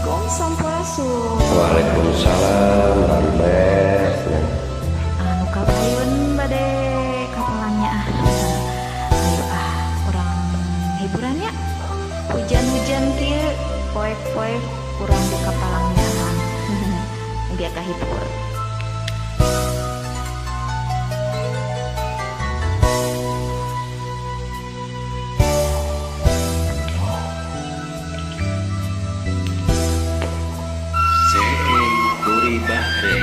Assalamualaikum sampurasun. Waalaikumsalam Lambes. Anu kabayun bade kapalangnya ayo orang hiburannya hujan-hujan kieu poek-poek kurang di kapalangnya biar kahibur. Kuri Bahre.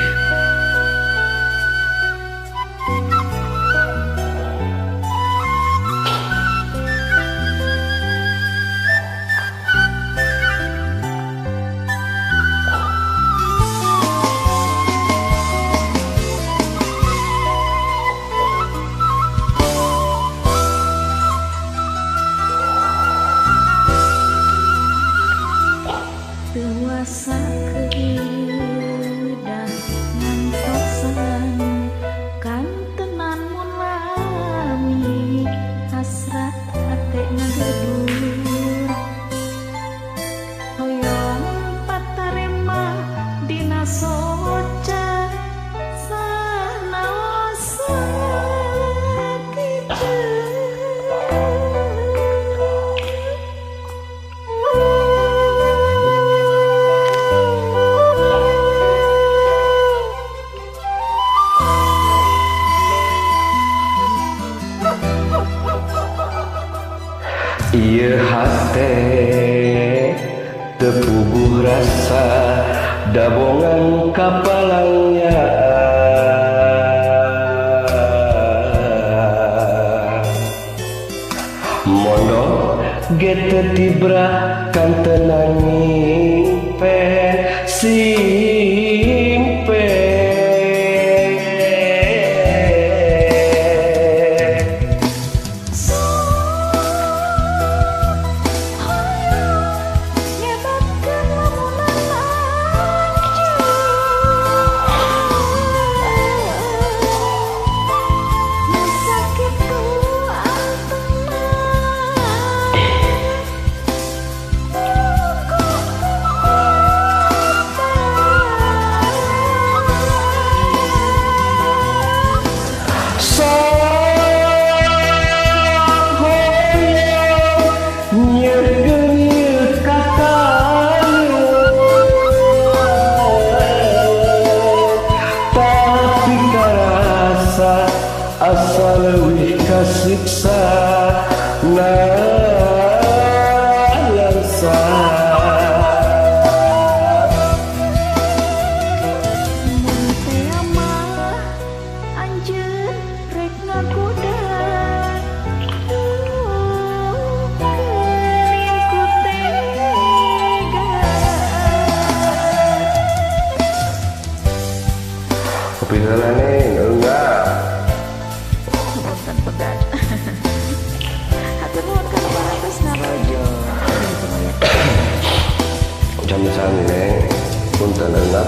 Dewasa kedah ngantosan kantenan mun lami hasrat hate ngagedur hoyong patarema dina soca sanaosa kieu. Ieu hate tepuguh rasa dabongan kapalangnya mondo gete tibra kantenan ngimpe simpe asa leuwih kasiksa nalangsa Mun teu mah anjeun rek ngagoda keuning ku tega kepikiranane enggak punten pegat. Hatur nuhun kana baratos narojo. jam 9 neng punten enggak